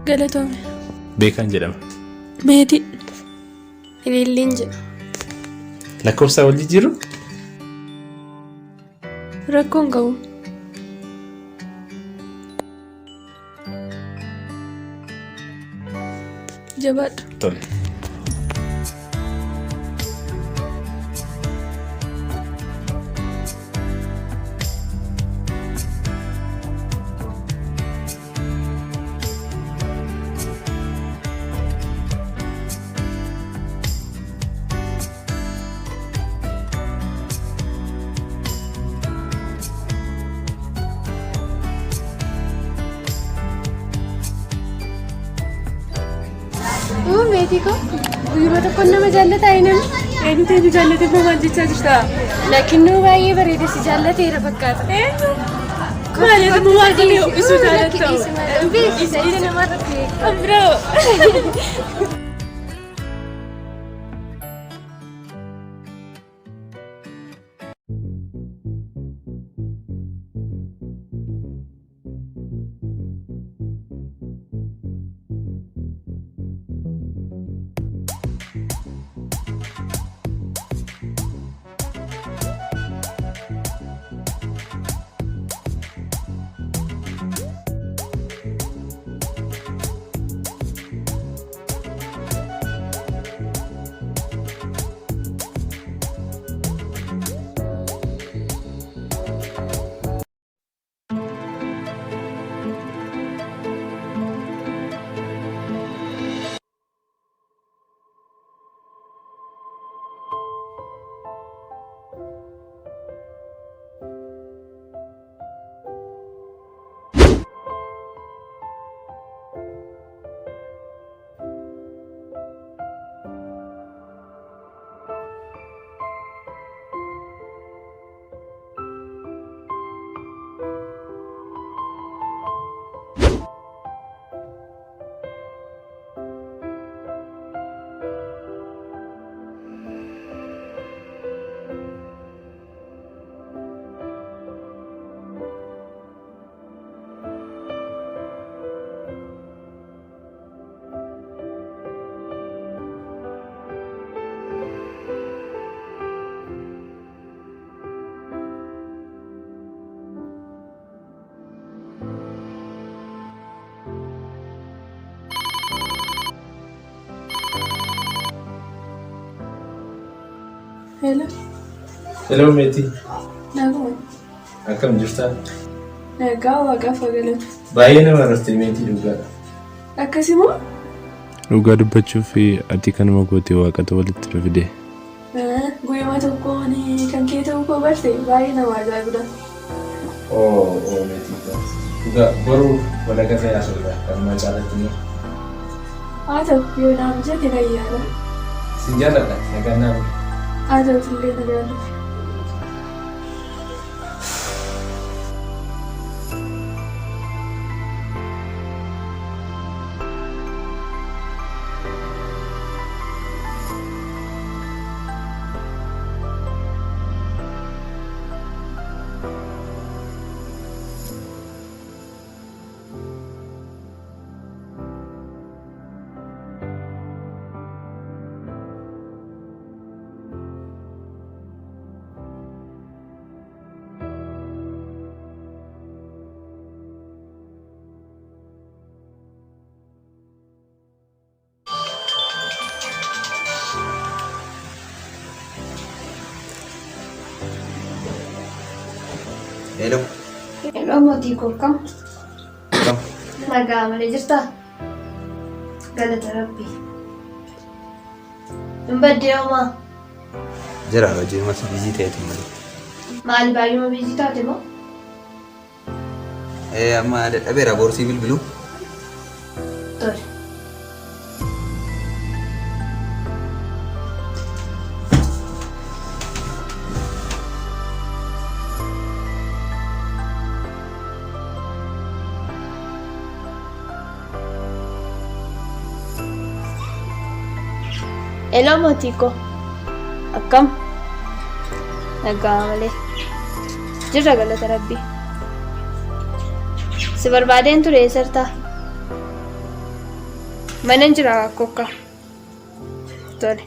Galatoome. Beekan jedhama. Meetii. Ililliin jedha. Lakkoofsa wal jijjiiru? Rakkoon qabu. Jabaadha. Tole. Meetii ko guyyaa tokko nama jaallataa inni Eenyutu eenyu jaallateef maal jechaa jirta? lakinnuu baay'ee bareeda si jaallateera fakkaata. Maaliif maal qalee isu jaallatta? Beeksisa ija namaarratti Abiroo. Hello. Hello meetii. Nagaa. Akkam jirtaa? Nagaa waaqaaf galatu. Baay'ee nama rastee meetii dhugaadha. Akkasimoo? Dhugaa dubbachuuf ati kanuma gootee waaqatu walitti nu fide. Guyyaa tokkoon kan kee ta'uu koo barte baay'ee nama ajaa'ibudha. Oo meetii. Dhugaa boruu walakka ta'e asirraa kan maal caalatti immoo. Haa ta'u yoo naam jette nayyaadha. Sin jaalladha nagaa naaf. Haa ta'utullee na jaalladha. Hello. Hello mootii koo kam? Kam? Nagaa malee jirtaa? Galata rabbii. Hin baddee homaa? Jira hojii masa bizii ta'eetu malee. Maal baay'uma biizii taate moo? Amma dadhabeera boorsii bilbiluu. Tole. Hello mootii koo. Akkam? Nagaa malee. Jirra galata rabbii. Si barbaadeen ture eessartaa? Mana jira kokka. Tole.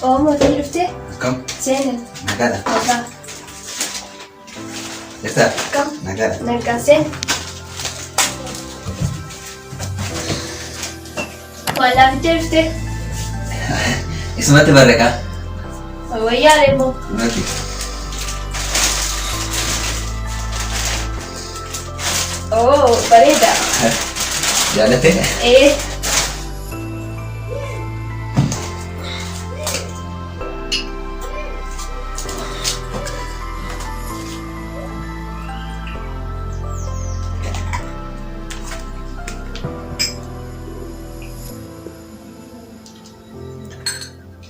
Oh, mootii dhuftee? Kam? Seenan. Nagaadha. Nagaa. Jirtaa? Kam? Nagaadha. Nagaa seen. Wallaa fittee dhuftee? Isumatti barreekaa? Wayyaalee moo? Naki. Oh, bareeda. Jaalatte?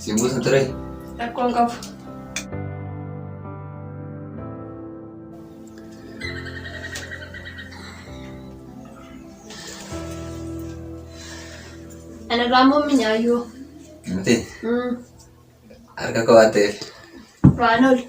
Simbuu san ture? Rakkoon qabu. Ana raammoo minyaayyoo. Mati? Harka koo waan ta'eef. Waan ol.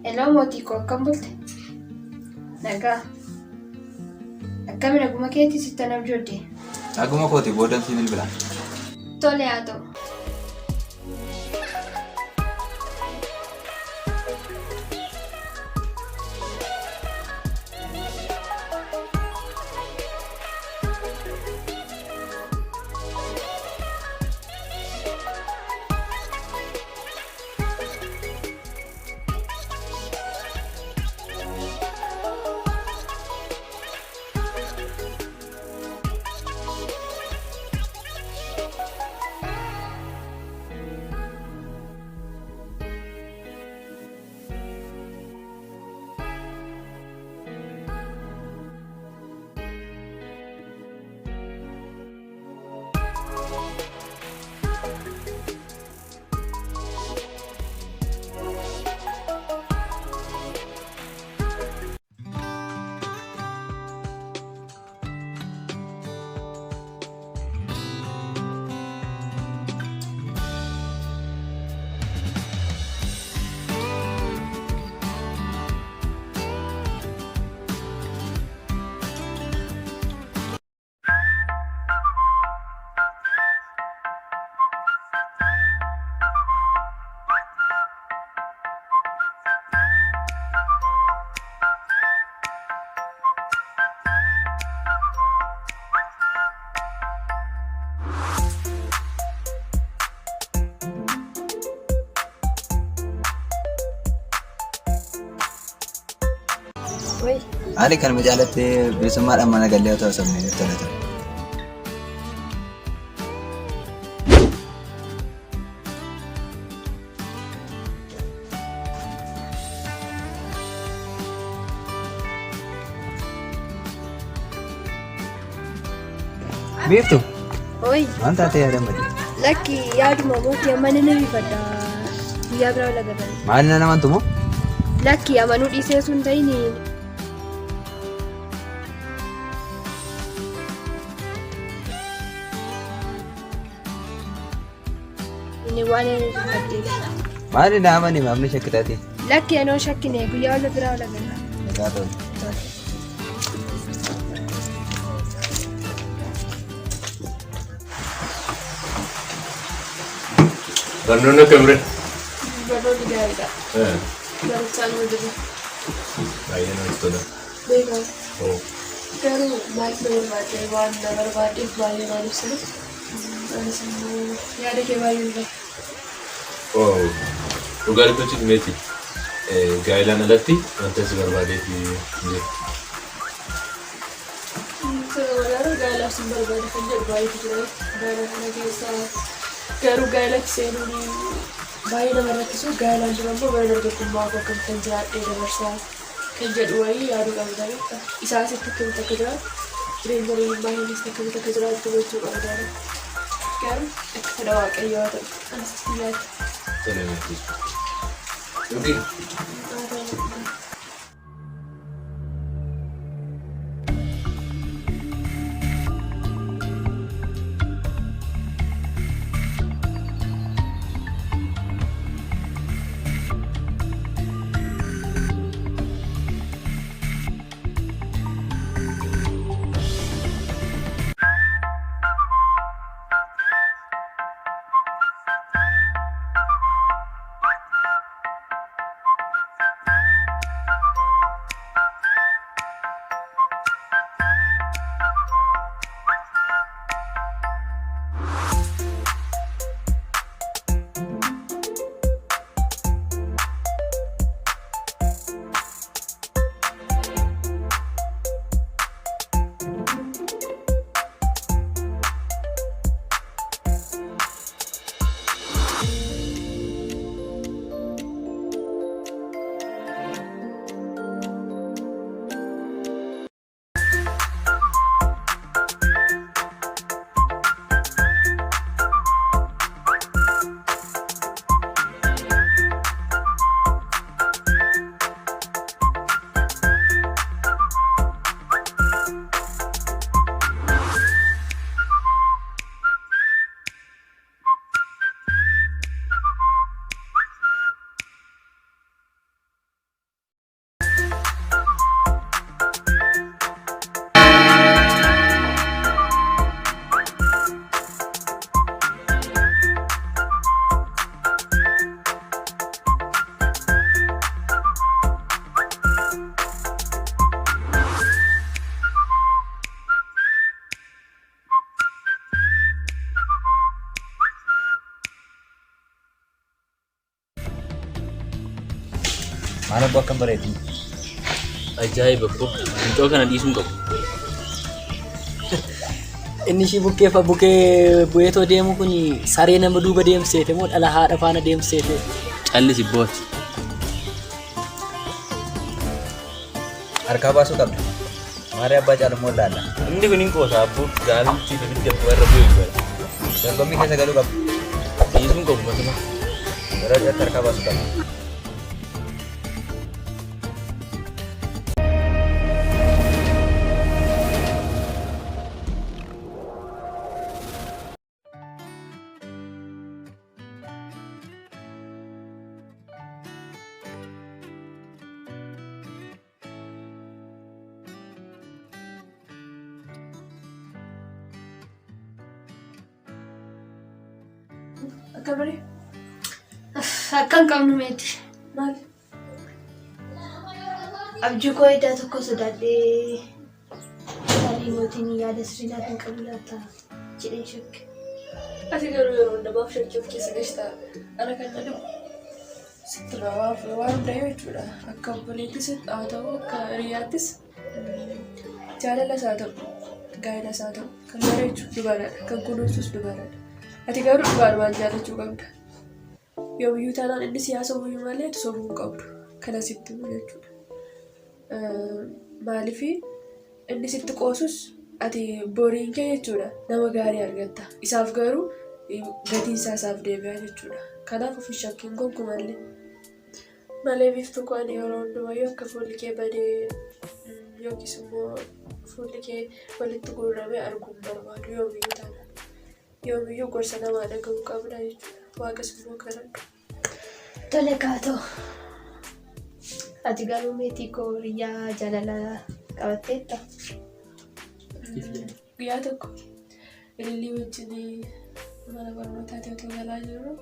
Hello mootii koo akkam bulte? Nagaa. Akkami naguma keetii sitta nam jodde? Naguma kooti boodan si bilbila. Tole haa ta'u. Ani kan majaalatti bilisummaadhaan mana galee otoo sabni tola. Beeftu? Oi. Maal taatee yaadamadi? Lakki yaaduma mootii amanee na bifadha. Guyyaa biraa wal agarra. Maali na namantu moo? Lakki amanuu dhiisee sun ta'ini. Inni waan inni dubbatteef. Maali na amani maamni shakkitaati? Lakki anoo shakkine guyyaa wal biraa wal agarra. Nagaa ta'u. Barnoonni akka bire? Barnoonni gaariidha. Barumsaan hojjetu. Baay'ee namatti tola. Beekamu. Garuu maal na barbaadde waan na barbaaddeef baay'ee maal ibsinu. Anis immoo yaada kee baay'ee ni Oh, dhugaa dubbachuuf meeti gaa'ilaan alatti wanta si barbaadeef jirti. Gaa'elaaf sin barbaade kan jedhu baay'eetu ture. Gaa'ela kana keessaa garuu gaa'elatti seenuun baay'ee nama rakkisu. Gaa'elaan dura immoo bara dargaggummaa bakka kan jiraadhee dabarsaa kan jedhu wayii yaaduu qabda. Isaas itti akkamitti akka jiraatu jireenya baay'eenis akkamitti akka jiraatu gochuu qabda. Garuu akka fedha waaqayyoo haa ta'u anis yaadda. Tole meeti. Yookiin Maal abbo akkam bareeddi? Ajaa'iba abbo. Wantoota kana dhiisuun qabu. Inni ishii bukkeeffa bukkee bu'eetoo deemu kun saree nama duuba deemseete moo dhala haadha faana deemseete? Callisi booti. Harkaa baasuu qabda. Maaree abbaa caalummoo laalla. Inni kun hin qoosa abbo. Gaariitti ibidda warra bu'ee jira. Dorgommii keessa galuu qabda. Dhiisuun qabu matuma. Yeroo dhiyaatti harkaa baasuu qabda. Akkamari? Akkan qabnu meeti. Maal? Abjuu koo eddaa tokko sodaadhee saalii mootiin yaada sirriidhaan hin qabu laata jedhee shakke. Ati garuu yeroo hundumaaf shakkii of keessa galchita. Ana kan jedhamu sitti rawaaf waan hundaa jechuudha. Akka obboleettis haa ta'u akka hiriyaattis Jaalalas haa ta'u, gaa'ilas haa ta'u, kan bareechu dubaraadha, kan kunuunsus dubaraadha. Ati garuu dhugaadhumaan jaalachuu qabda. Yoomiyyuu taanaan inni siyaasa uumuu malee sobuu hin qabdu. Kana sitti himu jechuudha. Maaliif inni sitti qoosus ati boriin kee jechuudha nama gaarii argatta. Isaaf garuu gatiin isaa isaaf deebi'a jechuudha. Kanaaf ofii shakkiin gonkumallee. Malee biiftuu kun yeroo hundumayyuu akka fuulli kee badee yookiis immoo fuulli kee walitti guurramee arguun barbaadu yoomiyyuu taanaan. Yoomiyyuu gorsa namaa dhaga'uu qabda jechuudha. Waaqas immoo kadhadhu. Tole kaatoo. Ati garuu meetii koo hiriyaa jaalala qabatteetta? Guyyaa tokko ilillii wajjin mana barnootaatti otoo galaa jirru.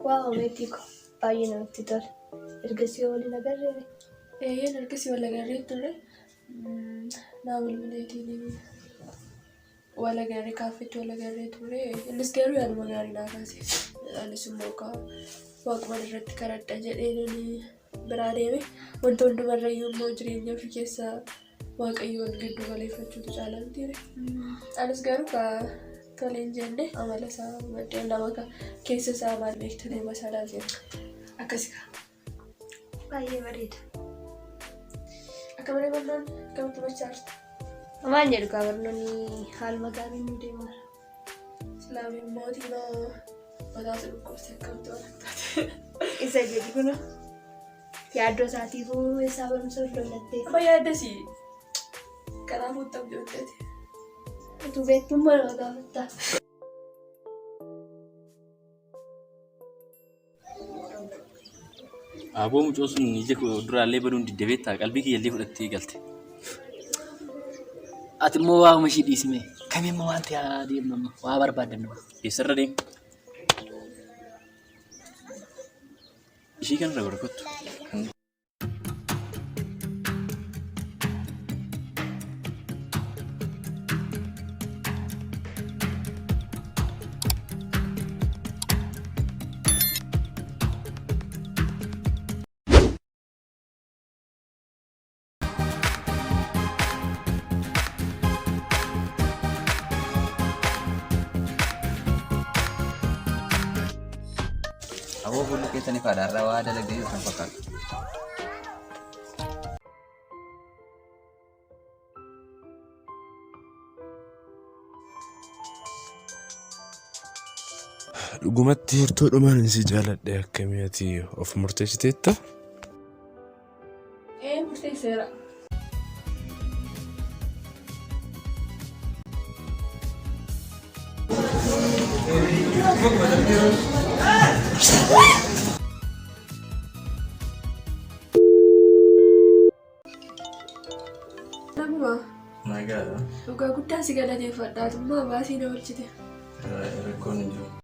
Waaw meetii koo baay'ee namatti tola. Ergasii waliin agarree? Ergasii wal agarree turre. Naa bilbileetiin wal agarree kaaffeetti wal agarree turre. Innis garuu yaaduma gaarii naa kaase. Anis immoo waaquma irratti kadhadha jedheen biraa deeme. Wanta hundumarrayyuu immoo jireenya ofii keessaa waaqayyoon giddu galeeffachuutu caalamti. Anis garuu toleen jenne amala isaa maddeen lama keessa isaa maal beektanii masalaa jenna. Akkasii Baay'ee bareeda. akka malee barnoonni akkamitti machaarta? Maal jedhu kaa barnoonni haaluma gaariin nu deemaa. Islaamiin mootii mataasa dhukkubsee akkamitti walaktaate? Isa jedhi kuna yaaddoo isaatiifuu isaa barumsa hordofattee. Amma yaaddasii kanaafuu ta'u hojjete. Utuu beektummaa nama gaafattaa. Aboo mucoo sun ija duraallee baduun diddabeettaa qalbii kiyyallee fudhattee galte. Ati immoo waa'uma ishii dhiisime. Kamimmoo waan ta'aa deemnu waa barbaadannu. Eessarra deemu? Ishii kanarra barakottu. Aboo fuulli keessanii faadhaarraa waa dalagdee kan fakkaatu. Dhugumatti hirtuudhumaan si jaaladhe akkamii ati of murteessiteetta? Murteesseera. Nagaadha. Dhugaa guddaa si galateeffadha. Atummaa baasii na oolchite. Rakkoon hin jiru.